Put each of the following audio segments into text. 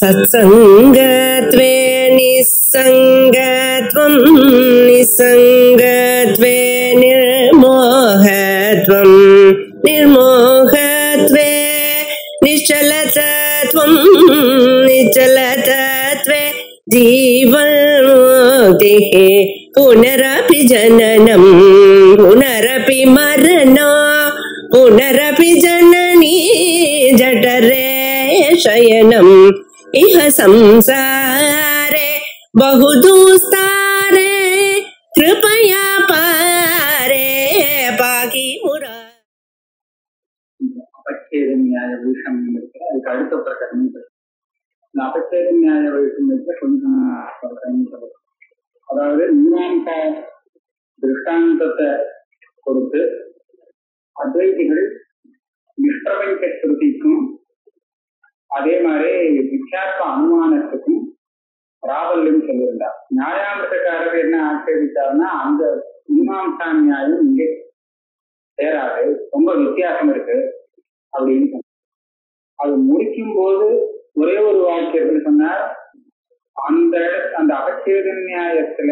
सत्संगत्वे निस्संगत्वं निस्संगत्वे निर्मोहत्वं निर्मोहत्वे निश्चलतत्वं निश्चलतत्वे जीवन्मुक्तिः पुनरपि जननं पुनरपि मरणं पुनरपि जननी जठरे शयनम् इह संसारे बहुदुस्तारे कृपया पारे पाकि मुरा अपच्छेद न्याय विषम அதுக்கு அடுத்த பிரகரணம் अपच्छेद न्याय विषम கொஞ்சம் பிரகரணம். அதாவது மீமாம்சா திருஷ்டாந்தத்தை கொடுத்து அத்வைதிகள் நிஷ்பிரபஞ்ச ஸ்ருதிக்கும் அதே மாதிரி வித்யாத்ம அனுமானத்துக்கும் பிராபல்யம் சொல்லியிருந்தார். நியாயாமிரதக்காரர் என்ன ஆட்சேபித்தார்னா, அந்த மீமாம்சா நியாயம் இங்கே சேராது, ரொம்ப வித்தியாசம் இருக்கு அப்படின்னு சொன்னார். அது முடிக்கும் போது ஒரே ஒரு வாக்கியத்தில் சொன்னார், அந்த அபச்சேத நியாயத்துல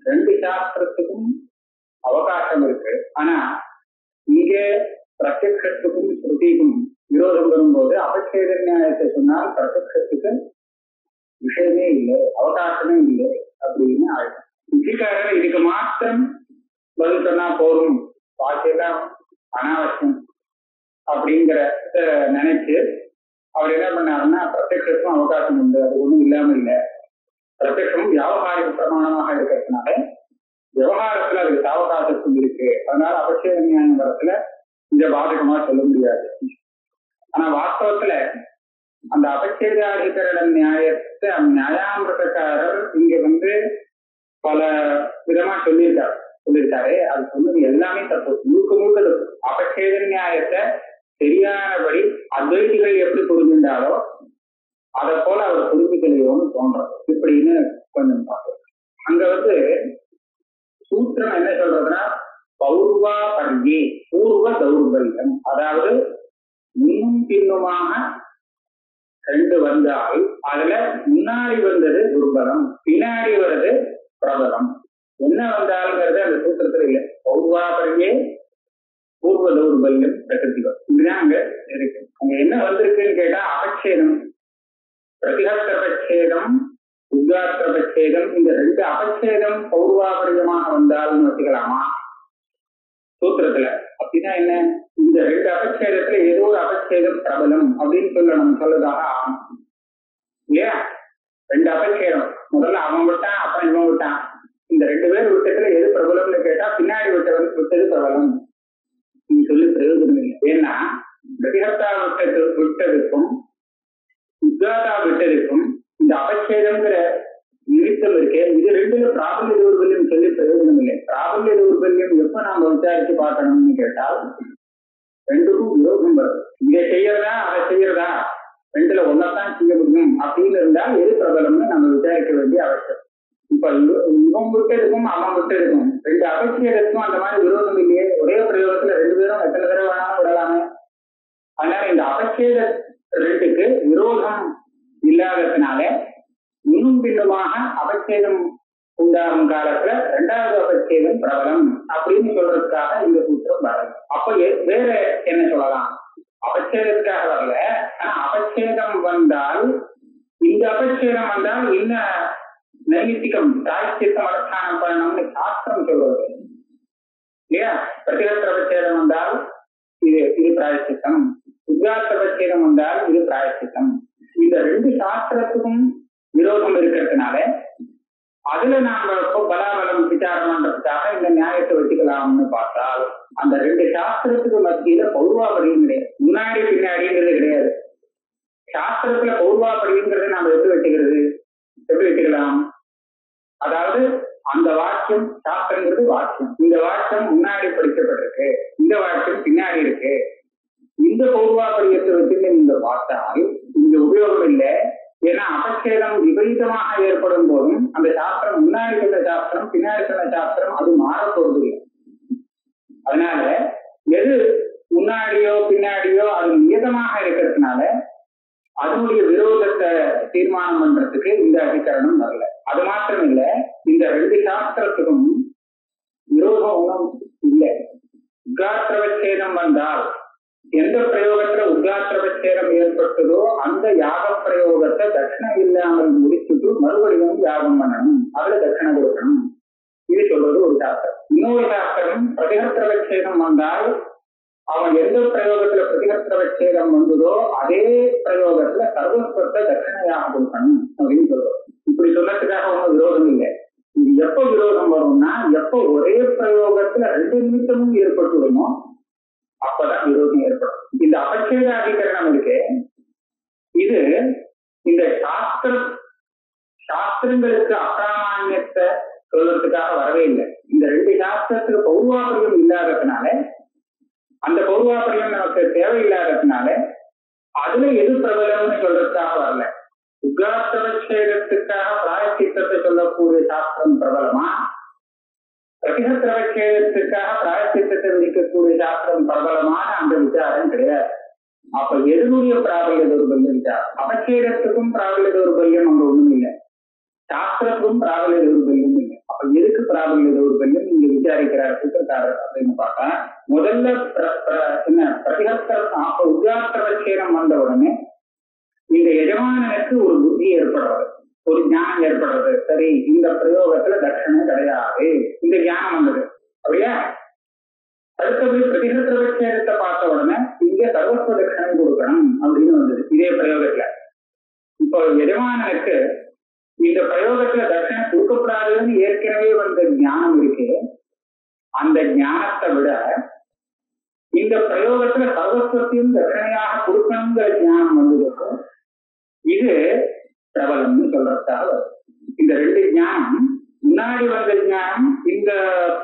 ரெண்டு சாஸ்திரத்துக்கும் அவகாசம் இருக்கு. ஆனா இங்கே பிரத்யக்ஷத்துக்கும் ஸ்ருதிக்கும் விரோதம் வரும்போது அபச்சேத நியாயத்தை சொன்னால் பிரத்யக்ஷத்துக்கு விஷயமே இல்லை, அவகாசமே இல்லை அப்படின்னு ஆயிடும். புத்திக்காரர் இதுக்கு மாத்திரம் பதில் சொன்னா போதும், பாக்கியெல்லாம் அனாவசியம் அப்படிங்கிற நினைச்சு அவர் என்ன பண்ணாருன்னா, பிரத்யக்ஷத்துக்கும் அவகாசம் உண்டு, அது ஒண்ணும் இல்லாம இல்லை. பிரத்யக்ஷமும் வியாபகாரிக பிரமாணமாக இருக்கிறதுனால விவகாரத்துல அதுக்கு சாவகாசத்தும் இருக்கு. அதனால அபச்சேத நியாயம் வரத்துல இத பாதகமா சொல்ல முடியாது. ஆனா வாஸ்தவத்துல அந்த அபச்சேதாதிகரண நியாயத்தை நியாயாமிரதக்காரர் இங்க பல விதமா சொல்லியிருக்காரு. அது சொன்னது எல்லாமே தப்பு, முழுக்க முழுக்க அபச்சேத நியாயத்தை சரியானபடி அத்வைதிகள் எப்படி புரிஞ்சிருந்தாலோ அதை போல அவர் புரிஞ்சுக்கலையோன்னு தோன்றது இப்படின்னு கொஞ்சம் பார்க்கணும். அங்க சூத்திரம் என்ன சொல்றதுன்னா, பௌர்வா பர்யே பூர்வ தௌர்பல்யம், அதாவது முன்னும் பின்னுமாக ரெண்டு வந்தால் அதுல முன்னாடி வந்தது துர்பலம், பின்னாடி வருது பிரபலம். என்ன வந்தாலுங்கிறது அந்த சூத்திரத்துல இல்லை. பௌர்வா பர்யே பூர்வ தௌர்பல்யம் பிரகிருதிகம், இதுதான் அங்க இருக்கு. அங்க என்ன வந்திருக்குன்னு கேட்டா அபச்சேதம், பிரதிஹப்தபச்சேதம், உத்காத்திரபச்சேதம். இந்த ரெண்டு அபச்சேதம் பௌர்வாபரியமாக வந்தாலும் வச்சுக்கலாமா சூத்திரத்துல? அப்படின்னா என்ன, இந்த ரெண்டு அபச்சேதத்துல ஏதோ ஒரு அபச்சேதம் பிரபலம் அப்படின்னு சொல்லதாக ஆகும் இல்லையா? ரெண்டு அபச்சேதம், முதல்ல அவன் விட்டான் அப்புறம் இவன் விட்டான். இந்த ரெண்டு பேர் விட்டத்துல எது பிரபலம்னு கேட்டா பின்னாடி விட்டது பிரபலம். நீ சொல்லி பிரயோஜனம் இல்லை. ஏன்னா பிரதிஹப்தா விட்டதுக்கும் உத்காதா விட்டதுக்கும் இந்த அபச்சேதம்ங்கிற நிமித்தம் இருக்கே, இது ரெண்டுல பிராபல்ய தௌர்பல்யம் சொல்லி பிரயோஜனம் இல்லை. பிராபல்ய தௌர்பல்யம் எப்ப நாம விசாரிச்சு பார்க்கணும்னு கேட்டால் ரெண்டுக்கும் விரோதம் வருது. இதை செய்யறதா அதை செய்யறதா, ரெண்டுல ஒன்னதான் செய்ய முடியும் அப்படின்னு இருந்தால் எது பிரபலம்னு நம்ம விசாரிக்க வேண்டிய அவசியம். இப்ப இவன் விட்டதுக்கும் அவன் விட்டதுக்கும் ரெண்டு அபச்சேதத்துக்கும் அந்த மாதிரி விரோதம் இல்லையே. ஒரே பிரயோகத்துல ரெண்டு பேரும் எத்தனை தடவை வேணாலும் விடலாமே. அதனால இந்த அபச்சேத ரெண்டுக்கு விரோதம் இல்லாததுனால இன்னும் பின்னுமாக அபச்சேதம் உண்டாகும் காலத்துல இரண்டாவது அபச்சேதம் பிரபலம் அப்படின்னு சொல்றதுக்காக இந்த சூத்திரம் வரல. அப்ப வேற என்ன சொல்லலாம், அபச்சேதத்துக்காக வரல. ஆனா அபச்சேதம் வந்தால், இந்த அபச்சேதம் வந்தால் என்ன நைமித்திகம் பிராயச்சித்தம் அனுஷ்டானம் பண்ணணும்னு சாஸ்திரம் சொல்றது இல்லையா? பிரதிகத்திர அபச்சேதம் வந்தால் இது பிராயச்சித்தம், உத்காத்த அபச்சேதம் வந்தால் இது பிராயச்சித்தம். இந்த ரெண்டு சாஸ்திரத்துக்கும் விரோதம் இருக்கிறதுனால அதுல நாம பலாபலம் விசாரம் பண்றதுக்காக இந்த நியாயத்தை வச்சுக்கலாம்னு பார்த்தால், அந்த ரெண்டு சாஸ்திரத்துக்கு மத்தியில பௌர்வாபடியும் கிடையாது, முன்னாடி பின்னாடிங்கிறது கிடையாது. சாஸ்திரத்துல பௌர்வாபடிங்கிறத நாம எப்படி வச்சுக்கலாம்? அதாவது அந்த வாக்கியம், சாஸ்திரங்கிறது வாக்கியம், இந்த வாக்கியம் முன்னாடி படிக்கப்பட்டிருக்கு, இந்த வாக்கியம் பின்னாடி இருக்கு. இந்த பௌர்வாபடியத்தை வச்சுட்டு நீங்க பார்த்தால் இங்க உபயோகம் இல்லை. ஏன்னா அபச்சேதம் விபரீதமாக ஏற்படும் போதும் அந்த சாஸ்திரம் முன்னாடி சொன்ன சாஸ்திரம் பின்னாடி சொன்ன சாஸ்திரம் அது மாறப்போறது இல்லை. அதனால எது முன்னாடியோ பின்னாடியோ அது நியதமாக இருக்கிறதுனால அதனுடைய விரோதத்தை தீர்மானம் பண்றதுக்கு இந்த அதிகரணம் வரல. அது மாத்திரம் இல்ல, இந்த ரெண்டு சாஸ்திரத்துக்கும் விரோதம் ஒன்றும் இல்லை. உத்காத்திரவச்சேதம் வந்தால் எந்த பிரயோகத்துல உத்காத்திரவச்சேதம் ஏற்பட்டதோ அந்த யாக பிரயோகத்தை தட்சிணம் இல்லாமல் முடிச்சுட்டு மறுபடியும் யாகம் பண்ணணும், அதுல தட்சிணம் கொடுக்கணும். இது சொல்றது ஒரு சாஸ்திரம். இன்னொரு சாஸ்திரம் பிரதிகத்திரவச்சேதம் வந்தால் அவன் எந்த பிரயோகத்துல பிரதிகத்திரவச்சேதம் வந்ததோ அதே பிரயோகத்துல சர்வஸ்வத்தை தட்சிணையாக கொடுக்கணும் அப்படின்னு சொல்றோம். இப்படி சொல்லறதுக்காக ஒன்றும் விரோதம் இல்லை. இது எப்ப விரோதம் வரும்னா, எப்ப ஒரே பிரயோகத்துல ரெண்டு நிமித்தமும் ஏற்பட்டு வருமோ அப்பதான் விரோதம் ஏற்படும். இந்த அபச்சேத அதிகரணம் இருக்கு, இது இந்த சாஸ்திரங்களுக்கு அப்பிராமான்யத்தை சொல்றதுக்காக வரவே இல்லை. இந்த ரெண்டு சாஸ்திரத்துக்கு பௌர்வாபரியம் இல்லாததுனால, அந்த பௌர்வாபரியம் நமக்கு தேவையில்லாததுனால அதுல எது பிரபலம்னு சொல்றதுக்காக வரல. உத்காத்திரவச்சேதத்துக்காக பிராயச்சித்தத்தை சொல்லக்கூடிய சாஸ்திரம் பிரபலமா, பிரதிகத்திரவச்சேதத்துக்காக பிராயச்சித்தத்தை விதிக்கக்கூடிய சாஸ்திரம் பிரபலமான அந்த விசாரம் கிடையாது. அப்ப எதனுடைய பிராபல்ய தௌர்பல்யம் விசாரம்? அபச்சேதத்துக்கும் பிராபல்ய தௌர்பல்யம் அங்க ஒண்ணும் இல்லை, சாஸ்திரத்துக்கும் பிராபல்ய தௌர்பல்யம் இல்லை. அப்ப எதுக்கு பிராபல்ய தௌர்பல்யம் இங்க விசாரிக்கிறார் சூத்திரக்காரர் அப்படின்னு பார்த்தா, முதல்ல என்ன பிரதிகத்திரம் உத்காத்திரவச்சேதம் வந்த உடனே இந்த எஜமானனுக்கு ஒரு புத்தி ஏற்படுறது, ஒரு ஞானம் ஏற்படுறது. சரி, இந்த பிரயோகத்துல தட்சணை கிடையாது, இந்த ஞானம் வந்தது. அப்படியா? அடுத்தபடி பிரதிகத்திரவச்சேதத்தை பார்த்த உடனே இங்க சர்வஸ்வ தட்சணை கொடுக்கணும் அப்படின்னு வந்தது இதே பிரயோகத்துல. இப்போ எஜமானனுக்கு இந்த பிரயோகத்துல தட்சணை கொடுக்கப்படாதுன்னு ஏற்கனவே வந்த ஞானம் இருக்கு. அந்த ஞானத்தை விட இந்த பிரயோகத்துல சர்வஸ்வத்தையும் தட்சணையாக கொடுக்கணுங்கிற ஞானம் வந்ததுக்கும் இது பிரபலம்னு சொல்றதுக்காக வருது. இந்த ரெண்டு ஞானம், முன்னாடி வந்த ஞானம் இந்த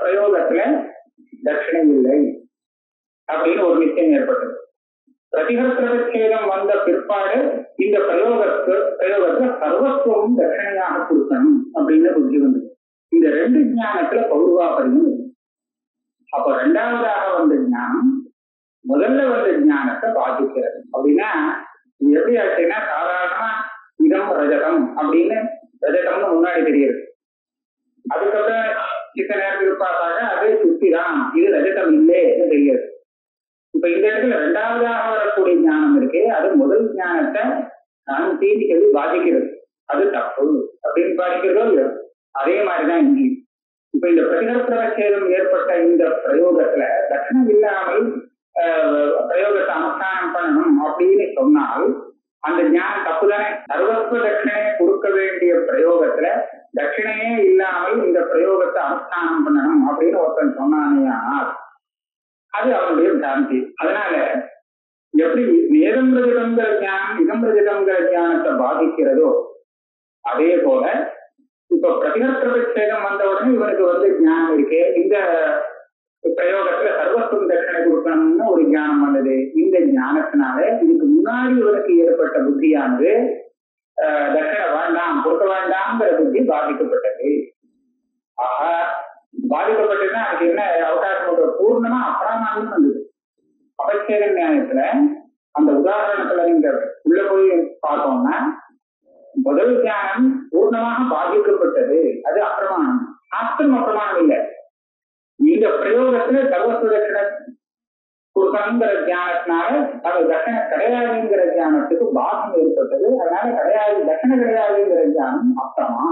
பிரயோகத்துல தட்சிணை இல்லை அப்படின்னு ஒரு நிச்சயம் ஏற்பட்டது. பிரதிகத்திரவச்சேதம் வந்த பிற்பாடு இந்த பிரயோகத்துல சர்வஸ்வமும் தட்சிணையாக கொடுக்கணும் அப்படின்னு புத்தி வந்தது. இந்த ரெண்டு ஞானத்துல பௌர்வாபரியம் இருக்கு. அப்ப ரெண்டாவதாக வந்த ஞானம் முதல்ல வந்த ஞானத்தை பாதிக்கிறது. அப்படின்னா இது எப்படி ஆச்சுன்னா, சாதாரணமா இதம் ரஜதம் அப்படின்னு ரஜதம்னு முன்னாடி தெரியுது. அதுக்கப்புறம் சித்த நேரத்துக்கு பார்த்தாங்க அது சுத்திதான், இது ரஜதம் இல்லைன்னு தெரியாது. இப்ப இந்த இடத்துல ரெண்டாவதாக வரக்கூடிய ஞானம் இருக்கு, அது முதல் ஞானத்தை நான் தீனி சொல்லி பாதிக்கிறது. அது தப்பு அப்படின்னு பாதிக்கிறதோ இல்லையோ, அதே மாதிரிதான் இங்கே. இப்ப இந்த பிரதிகத்திரவச்சேதம் ஏற்பட்ட இந்த பிரயோகத்துல தட்சணம் இல்லாமல் பிரயோகத்தை அனுஷ்டானம் பண்ணணும் அப்படின்னு சொன்னால் அந்த ஞானம் தப்பு தானே. சர்வஸ்வ தட்சிணையை கொடுக்க வேண்டிய பிரயோகத்துல தட்சிணையே இல்லாமல் இந்த பிரயோகத்தை அனுஷ்டானம் பண்ணணும் அப்படின்னு ஒருத்தன் சொன்னானே, அது அவனுடைய பிராந்தி. அதனால எப்படி நேரம்பிரதிடங்கிற ஞானம் இதம்பிரதிடங்கிற ஞானத்தை பாதிக்கிறதோ அதே போல இப்ப பிரதிகத்திரவச்சேதம் வந்த உடனே இவனுக்கு வந்து ஞானம் இருக்கு, இந்த பிரயோகத்துல சர்வஸ்வம் தட்சணை கொடுக்கணும்னு ஒரு ஞானம் வந்தது. இந்த ஞானத்தினால இதுக்கு முன்னாடி இவனுக்கு ஏற்பட்ட புத்தியானது தட்சணை வேண்டாம் கொடுக்க வேண்டாம்ங்கிற புத்தி பாதிக்கப்பட்டது. ஆக பாதிக்கப்பட்டதுன்னா அதுக்கு என்ன அவகாசம்? பூர்ணமா அப்பிராமான்யம் வந்தது. அபச்சேத நியாயத்துல அந்த உதாரணத்துல நீங்க உள்ள போய் பார்த்தோம்னா முதல் ஞானம் பூர்ணமாக பாதிக்கப்பட்டது, அது அப்பிரமாணம். சாஸ்திரம் அப்பிரமாணம் இல்லை. இந்த பிரயோகத்துல சர்வஸ்வ தட்சணை கொடுக்கணுங்கிற ஞானத்தினால அது தட்சணை கிடையாதுங்கிற ஞானத்துக்கு பாகம் ஏற்பட்டது. அதனால கிடையாது, தட்சணை கிடையாதுங்கிற ஞானம் அப்புறமா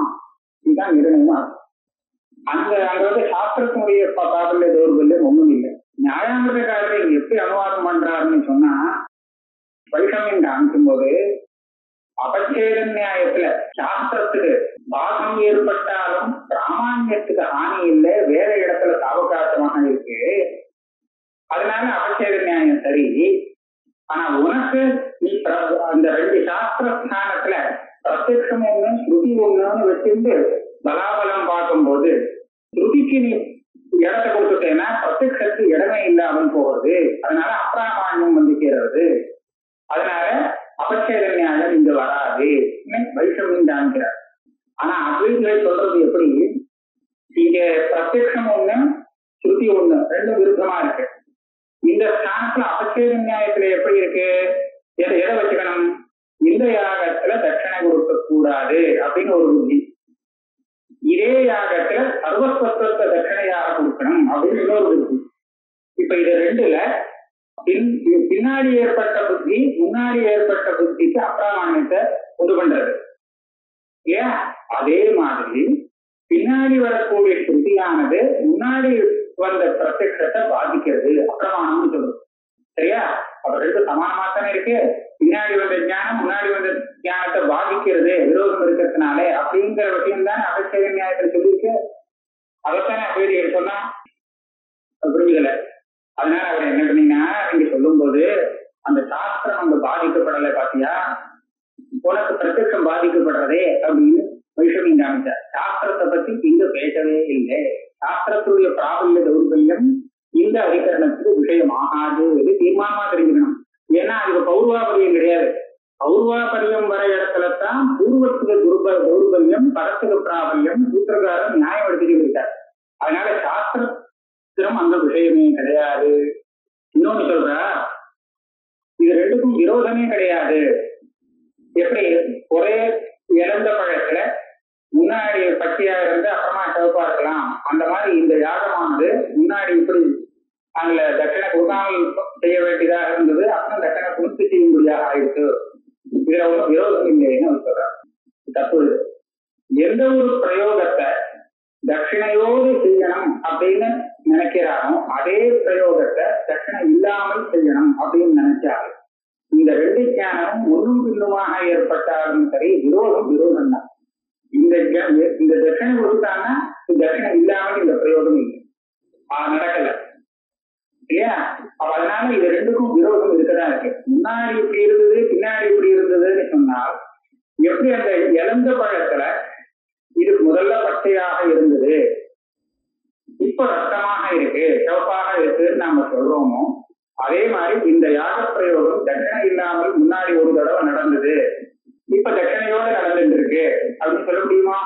இதுதான் நிர்ணயமா. அங்க வந்து சாஸ்திரத்தினுடைய பாடல்ல தௌர்பல்யம் ஒண்ணும் இல்லை. நியாயாமிரதக்காரரை எப்படி அனுவாதம் பண்றாருன்னு சொன்னா, வைஷமியம் காமிக்கும் போது அபச்சேத நியாயத்துல சாஸ்திரத்துக்கு பாகம் ஏற்பட்டாலும் பிராமான்யத்துக்கு ஹானி இல்லை, வேற இடத்துல சாவகாசமாக இருக்கு. அதனால அபச்சேத நியாயம் சரி. ஆனா உனக்கு நீ அந்த ரெண்டு சாஸ்திர ஸ்தானத்துல பிரத்யட்சம் ஒண்ணு ஸ்ருதி ஒண்ணுன்னு வச்சிருந்து பலாபலம் பார்க்கும்போது ஸ்ருதிக்கு நீ இடத்தை கொடுத்துட்டேன்னா பிரத்யட்சத்துக்கு இடமே இல்லாமல் போகிறது. அதனால அப்பிராமான்யம் வந்து சேர்றது. அதனால அபச்சேத நியாயம் இங்க வராது வைஷமியம் காண்கிறார். ஆனா அத்வைதிகள் சொல்றது எப்படி, இங்க பிரத்யட்சம் ஒண்ணு ஸ்ருதி ஒண்ணு ரெண்டும் விருத்தமா இருக்கு. இந்த ஸ்தானத்துல அபச்சேத நியாயத்துல எப்படி இருக்கு, எதை வச்சுக்கணும்? இந்த யாகத்துல தட்சணை கொடுக்க கூடாது அப்படின்னு ஒரு புத்தி. இதே யாகத்துல சர்வஸ்வத்தை தட்சணையாக கொடுக்கணும் அப்படின்னு இன்னொரு புத்தி. இப்ப இது ரெண்டுல பின்னாடி ஏற்பட்ட புத்தி முன்னாடி ஏற்பட்ட புத்திக்கு அப்பிராமான்யத்தை உண்டு பண்றது இல்லையா? அதே மாதிரி பின்னாடி வரக்கூடிய ஸ்ருதியானது முன்னாடி வந்த பிரத்யக்ஷத்தை பாதிக்கிறது, அப்பிரமாணம்னு சொல்றது. சரியா? அப்ப ரெண்டு சமானமா தானே இருக்கு. பின்னாடி வந்த ஞானம் முன்னாடி வந்த ஞானத்தை பாதிக்கிறது விரோதம் இருக்கிறதுனாலே அப்படிங்கிற விஷயம் தானே அபச்சேத நியாயத்தில் சொல்லியிருக்கு. அதைத்தானே அபேதிகள் சொன்னா புரிஞ்சுக்கல. அதனால அவர் என்ன பண்ணீங்கன்னா, நீங்க சொல்லும் போது அந்த சாஸ்திரம் அங்க பாதிக்கப்படலை பாத்தியா, உனக்கு பிரத்யட்சம் பாதிக்கப்படுறதே அப்படின்னு வைஷமியம் காமிச்சார். சாஸ்திரத்தை பத்தி இங்க பேசவே இல்லை. சாஸ்திரத்துடைய பிராபல்ய தௌர்பல்யம் இந்த அதிகரணத்துக்கு விஷயம் ஆகாது இது தீர்மானமா தெரிஞ்சுக்கணும். ஏன்னா அதுக்கு பௌர்வாபரியம் கிடையாது. பௌர்வாபரியம் வர இடத்துலதான் பூர்வத்துக்கு தௌர்பல்யம் பரத்துக்கு பிராபல்யம் சூத்திரக்காரன் நியாயம் எடுத்துக்கிட்டு இருக்கார். அதனால சாஸ்திரம் அந்த விஷயமே கிடையாது. இன்னொன்னு சொல்ற, இது ரெண்டுக்கும் விரோதமே கிடையாது. எப்படி ஒரே இழந்த பழத்துல முன்னாடி பச்சையா இருந்து அப்புறமா சிவப்பா இருக்கலாம், அந்த மாதிரி இந்த யாகமானது முன்னாடி இப்படி அதுல தட்சணை கொடுக்காமல் செய்ய வேண்டியதாக இருந்தது, அப்புறம் தட்சணை கொடுத்து செய்யும்படியாக ஆயிடுச்சு. இதுல ஒன்றும் விரோதம் இல்லைன்னு சொல்றாங்க. தப்பு. எந்த ஒரு பிரயோகத்தை தட்சிணையோடு செய்யணும் அப்படின்னு நினைக்கிறானோ அதே பிரயோகத்தை தட்சிணை இல்லாமல் செய்யணும் அப்படின்னு நினைச்சாரு. இந்த ரெண்டு ஞானமும் ஒன்றும் பின்னுமாக ஏற்பட்டாலும் சரி விரோதம் தான். இந்த தட்சிணை கொடுத்தாங்கன்னா தட்சிணை இல்லாமல் இந்த பிரயோகம் இல்லை, நடக்கல இல்லையா? அதனால இது ரெண்டுக்கும் விரோதம் இருக்கதான் இருக்கு. முன்னாடி இப்படி இருந்தது பின்னாடி இப்படி இருந்ததுன்னு சொன்னால் எப்படி அந்த இழந்த பழத்துல இது முதல்ல பச்சையாக இருந்தது இப்ப ரத்தமாக இருக்கு சிவப்பாக இருக்குன்னு நாம சொல்றோமோ, அதே மாதிரி இந்த யாக பிரயோகம் தட்சணை இல்லாமல் முன்னாடி ஒரு தடவை நடந்தது இப்ப தட்சணையோட நடந்துட்டு இருக்கு அப்படின்னு சொல்ல முடியுமா?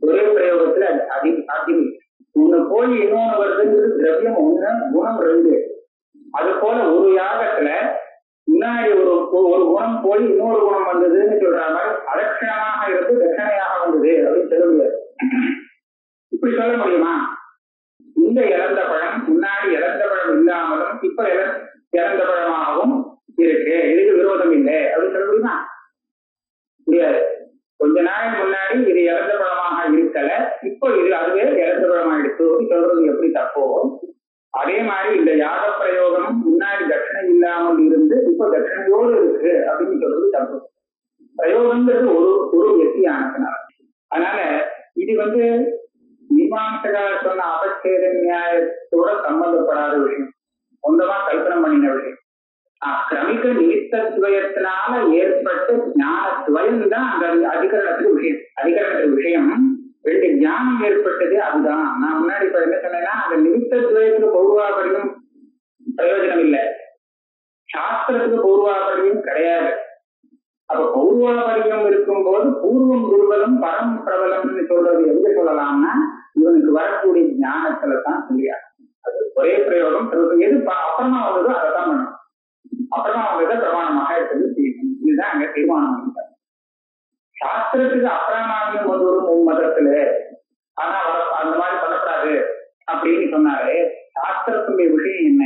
ஒரே பிரயோகத்துல அது சாத்தியம். ஒண்ணு போய் இன்னொன்னு வருதுங்கிறது திரவியம் ஒண்ணு, குணம் ரெண்டு. அது போல ஒரு யாகத்துல முன்னாடி ஒரு குணம் போய் இன்னொரு குணம் வந்ததுன்னு சொல்ற மாதிரி அதட்சணமாக இருந்து தட்சணையாக வந்தது அப்படின்னு சொல்ல முடியாது. இப்படி சொல்ல முடியுமா? இந்த இழந்த பழம் முன்னாடி இழந்த பழம் இல்லாமலும் இப்ப இழந்த பழமாகவும் இருக்கு, இதுக்கு விரோதம் இல்லை அப்படின்னு சொல்ல முடியுமா? முடியாது. கொஞ்ச நாள் முன்னாடி இது இழந்த பழமாக இருக்கல, இப்போ இது அதுவே இழந்த பழமாயிடுச்சு சொல்றது எப்படி தப்போ, அதே மாதிரி இந்த யாக பிரயோகம் முன்னாடி தட்சணை இல்லாமல் இருந்து இப்போ தட்சணையோடு இருக்கு அப்படின்னு சொல்றது தப்பு. பிரயோகங்கிறது ஒரு வெற்றியானதுனால. அதனால இது மீமாம்சகார சொன்ன அபச்சேத நியாயத்தோட சம்பந்தப்படாத விஷயம், சொந்தமா கல்பனை பண்ணின விஷயம். கிரமிக நிமித்தத்வயத்தினால ஏற்பட்ட ஞானத்வயம் தான் அந்த அதிகரணத்துக்கு விஷயம். அதிகரணத்துக்கு விஷயம் ரெண்டு ஞானம் ஏற்பட்டது, அதுதான். நான் முன்னாடி இப்ப என்ன சொன்னேன்னா, அந்த நிமித்தத்வயத்துக்கு பௌர்வாபரியம் பிரயோஜனம் இல்லை, சாஸ்திரத்துக்கு பௌர்வாபரியம் கிடையாது. அப்ப பௌர்வாபரியம் இருக்கும் போது பூர்வம் துர்பலம் பரம் பிரபலம்னு சொல்றது எங்க சொல்லலாம்னா இவனுக்கு வரக்கூடிய ஞானத்துலதான் சொல்லியா. அது ஒரே பிரயோகம் எது அப்புறமா வந்ததோ அதைத்தான் பண்ணணும், அப்புறமா வந்ததை பிரமாணமாக எடுத்தது செய்யணும். இதுதான் அங்க தீர்மானம் பண்ணிட்டாங்க. சாஸ்திரத்துக்கு அப்பிரமாணியம் ஒரு மதத்துல ஆனா அந்த மாதிரி பண்ணக்கூடாது அப்படின்னு சொன்னாலே சாஸ்திரத்துடைய விஷயம் என்ன?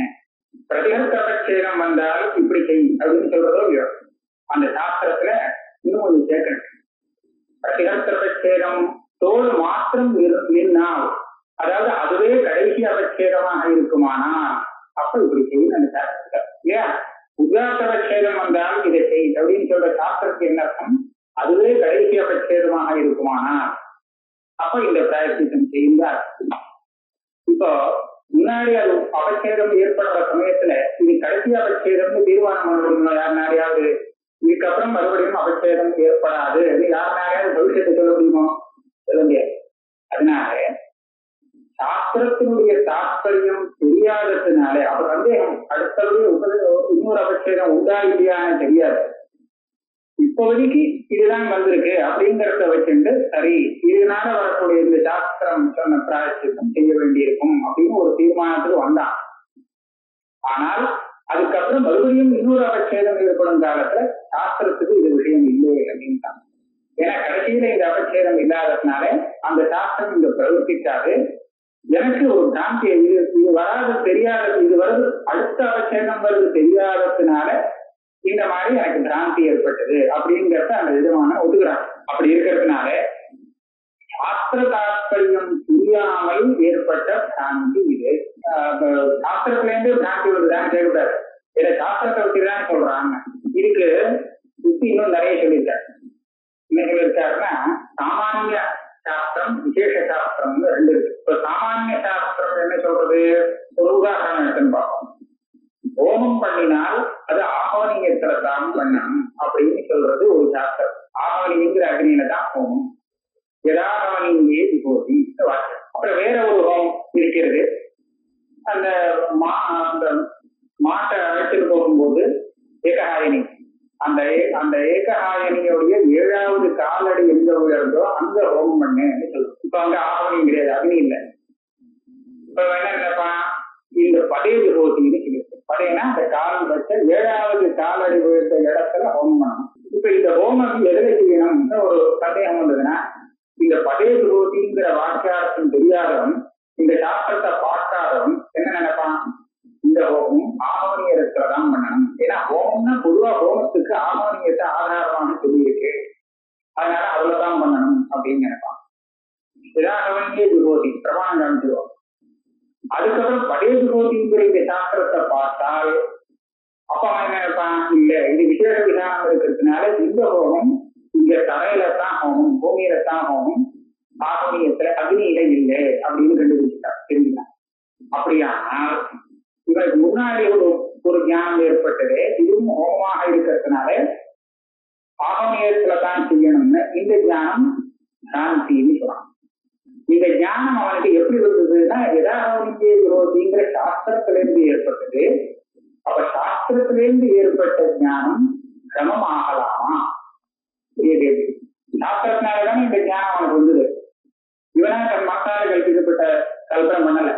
பிரதிகர்த்தபட்சேதம் வந்தால் இப்படி செய் அப்படின்னு சொல்றதோ இல்லையோ, அந்த சாஸ்திரத்துல இன்னும் கொஞ்சம் சேர்க்கணும். பிரதிகர்த்தபட்சேதம் தோல் மாத்திரம் நின்னால், அதாவது அதுவே கடைசி அவச்சேதமாக இருக்குமானால் அப்ப இப்படி செய்யும் அந்த சாஸ்திரத்தை. இல்லையா? உதாத்தபட்சேதம் வந்தால் இதை செய் அப்படின்னு சொல்ற சாஸ்திரத்துக்கு என்ன அர்த்தம்? அதுவே கடைசி அபச்சேதமாக இருக்குமானால் அப்ப இந்த பிராயசித்தம் செய்யுந்தா. இப்போ முன்னாடி அது அபச்சேதம் ஏற்படுற சமயத்துல இது கடைசி அபச்சேதம்னு தீர்மானம் பண்ணணும் யாருனாரையாவது. இதுக்கப்புறம் மறுபடியும் அபச்சேதம் ஏற்படாது யாருனாரையாவது பவிஷ்யத்தை சொல்ல முடியுமோ? சொல்ல முடியாது. அதனால சாஸ்திரத்தினுடைய தாற்பயம் தெரியாததுனாலே அப்ப சந்தேகம் அடுத்தவருடைய இன்னொரு அபச்சேதம் உண்டா இல்லையான்னு தெரியாது. இப்போதைக்கு இதுதான் வந்திருக்கு அப்படிங்கிறத வச்சுட்டு சரி இதனால வரக்கூடிய இந்த சாஸ்திரம் சொன்ன பிராயச்சித்தம் செய்ய வேண்டியிருக்கும் அப்படின்னு ஒரு தீர்மானத்துக்கு வந்தான். ஆனால் அதுக்கப்புறம் மறுபடியும் இன்னொரு அவச்சேதம் ஏற்படும் காலத்துல சாஸ்திரத்துக்கு இது விஷயம் இல்லை அப்படின்ட்டாங்க. ஏன்னா கடைசியில இந்த அபச்சேதம் இல்லாததுனால அந்த சாஸ்திரம் இங்க பிரவர்த்திக்காது. எனக்கு ஒரு பிராந்தி இது வராது தெரியாதது, இது வருது அடுத்த அபச்சேதம் வருது தெரியாததுனால இந்த மாதிரி எனக்கு பிராந்தி ஏற்பட்டது அப்படிங்கிறத அந்த விதமான ஒதுக்குறாங்க. அப்படி இருக்கிறதுனால சாஸ்திர தாற்பயம் புரியாமல் ஏற்பட்ட பிராந்தி இது. சாஸ்திரத்துல இருந்து பிராந்தி வருதுதான் கேட்கக்கூடாது. இதை சாஸ்திரத்தை வச்சுதான் சொல்றாங்க. இதுக்கு சுத்தி இன்னும் நிறைய சொல்லியிருக்காரு. என்ன சொல்லியிருக்காருன்னா, சாமானிய சாஸ்திரம் விசேஷ சாஸ்திரம்னு ரெண்டு இருக்கு. இப்ப சாமானிய சாஸ்திரம் என்ன சொல்றது? ஒரு உதாரணம் எடுத்துன்னு பார்ப்போம். ஹோமம் பண்ணினால் அது ஆகவனியத்துல தான் பண்ணணும் அப்படின்னு சொல்றது ஒரு சாஸ்திரம். ஆகவனிங்கிற அக்னியில தான் ஹோமம். எதாகவனியே விபூதி வாக்கியம். அப்புறம் வேற ஒரு ஹோமம் இருக்கிறது. அந்த மாட்டை அழைச்சிட்டு போகும்போது ஏகஹாயனி, அந்த ஏகஹாயனியோடைய 7வது காலடி எங்க உயர்ந்தோ அங்க ஹோமம் பண்ணு சொல்லுவோம். இப்ப அங்க ஆகவனியும் கிடையாது, அக்னி இல்லை. இப்ப என்ன நினைப்பான், இந்த பதே விபூதின்னு சொல்லியிருக்கு. படையனா அந்த கால் வச்ச 7வது காலடி உயர்ந்த இடத்துல ஹோமம் பண்ணணும். இப்ப இந்த ஹோமம் எதிரை செய்யணும்னு ஒரு சந்தேகம் வந்ததுன்னா, இந்த பதே விபூதிங்கிற வாக்கியார்த்தம் தெரியாதவன், இந்த சாஸ்திரத்தை பார்க்காதவன் என்ன நினைப்பான், இந்த ஹோமம் ஆகவனியத்துலதான் பண்ணணும். ஏன்னா ஹோமம்னா பொதுவா ஹோமத்துக்கு ஆகவனியத்தை ஆதாரமாக சொல்லியிருக்கு, அதனால அவ்வளவுதான் பண்ணணும் அப்படின்னு நினைப்பான். இதாகவனியே விபூதி பிரமாணம் காமிச்சிருவோம். அதுக்கப்புறம் பதே விபூதிங்கிற இந்த சாஸ்திரத்தை பார்த்தால் அப்ப அவன் என்ன நினைப்பான், இல்ல இது விசேஷ விதானம் இருக்கிறதுனால இந்த ஹோமம் இங்க தரையில தான் ஹோமம், பூமியில தான் ஹோமம், ஆகவனியத்துல அக்னியில இல்லை அப்படின்னு கண்டுபிடிச்சிட்டான், தெரிஞ்சுட்டான். அப்படியானால் இவருக்கு முன்னாடி ஒரு ஞானம் ஏற்பட்டது, இதுவும் ஹோமமாக இருக்கிறதுனால ஆகவனியத்துலதான் செய்யணும்னு இந்த ஞானம் சாந்தின்னு சொல்லலாம். இந்த ஞானம் அவனுக்கு எப்படி வந்ததுன்னா, எதாகவனியே விரோதிங்கிற சாஸ்திரத்திலிருந்து ஏற்பட்டது. அப்ப சாஸ்திரத்திலிருந்து ஏற்பட்ட ஞானம் கிரமம் ஆகலாமா? சாஸ்திரத்தினாலதான் இந்த ஞானம் அவனுக்கு வந்தது. இவனா தன் மனசால கல்பிக்கப்பட்ட கல்பனை பண்ணல.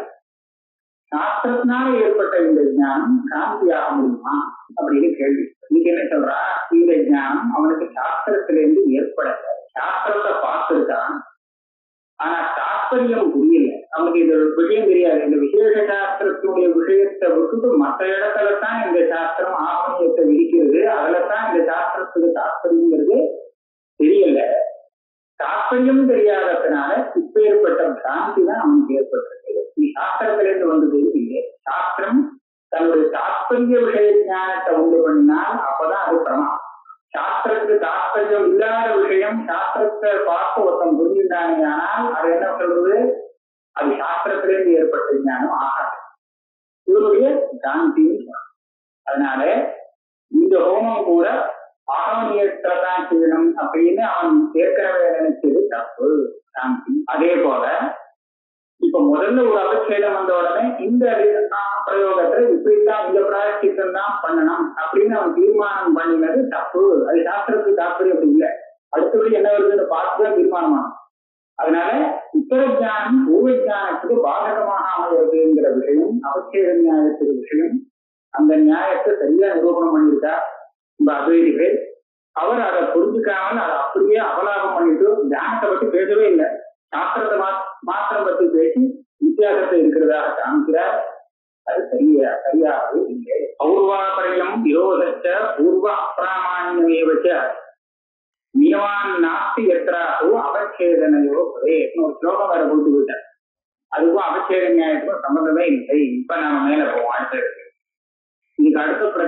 சாஸ்திரத்தினால ஏற்பட்ட இந்த ஞானம் கிராந்தியாக முடியுமா அப்படின்னு கேள்வி. நீங்க என்ன சொல்றா, இந்த ஞானம் அவனுக்கு சாஸ்திரத்திலிருந்து ஏற்படல. சாஸ்திரத்தை பார்த்திருக்கான், ஆனா தாற்பயம் புரியல. அவனுக்கு இந்த விஷயம் தெரியாது. இந்த விசேஷ சாஸ்திரத்தினுடைய விஷயத்தை விட்டுட்டு மற்ற இடத்துலதான் இந்த சாஸ்திரம் ஆகவனியத்தை விதிக்கிறது, அதுலதான் இந்த சாஸ்திரத்துக்கு தாற்பயங்கிறது தெரியல. தாற்பயம் தெரியாததுனால இப்ப ஏற்பட்ட பிராந்தி தான் அவனுக்கு ஏற்பட்டிருக்கு. நீ சாஸ்திரத்திலிருந்து வந்தது இல்லை. சாஸ்திரம் தன்னுடைய தாற்பய விஷய ஞானத்தை உண்டு பண்ணினால் அப்பதான் அது பிரமாணம். சாஸ்திரத்துக்கு தாற்பயம் இல்லாத விஷயம் சாஸ்திரத்தை பார்த்து ஒருத்தன் புரிஞ்சுட்டானே, ஆனால் அது என்ன சொல்றது, அது சாஸ்திரத்திலிருந்து ஏற்பட்ட ஞானம் ஆகாது. இவருடைய சாந்தின்னு சொல்லணும். அதனால இந்த ஹோமம் கூட ஆகவனியத்தான் செய்யணும் அப்படின்னு அவன் ஏற்கனவே நினைச்சது தப்பு, சாந்தி. அதே போல இப்ப முதல்ல ஒரு அபச்சேதம் வந்த உடனே இந்த பிரயோகத்தை இப்படித்தான், இந்த பிராயச்சித்தம் தான் பண்ணணும் அப்படின்னு அவன் தீர்மானம் பண்ணினது தப்பு. அது சாஸ்திரத்துக்கு தாற்பயம் அப்படி இல்லை. அடுத்தபடி என்ன வருதுன்னு பார்த்துதான் தீர்மானமாகும். அதனால உத்தர ஜானம் பூர்வ ஜானத்துக்கு பாதகமாக அமைகிறதுங்கிற விஷயம், அபச்சேத நியாயத்துக்கு விஷயம், அந்த நியாயத்தை சரியா நிரூபணம் பண்ணியிருக்கா இந்த அத்வைதிகள். அவர் அதை புரிஞ்சுக்காமல் அதை அப்படியே அபலாபம் பண்ணிட்டு தியானத்தை பத்தி பேசவே இல்லை, சாஸ்திரத்தை மாத்திரம் பத்தி பேசி வித்தியாசத்தை இருக்கிறதாக காமிக்கிறார். அது சரியாகவே இல்லை. பௌர்வாபரியம் விரோதச்ச பூர்வ அப்பிராமாண்யமேவச்ச நியமான் நாஸ்தி எத்ராஹு அவச்சேதனையோ ஒரு ஸ்லோகம் வேற கொடுத்து விட்டார். அதுக்கும் அவச்சேத நியாயத்துக்கும் சம்பந்தமே இல்லை. இப்ப நாம மேல போவோம். அடுத்த இதுக்கு அடுத்த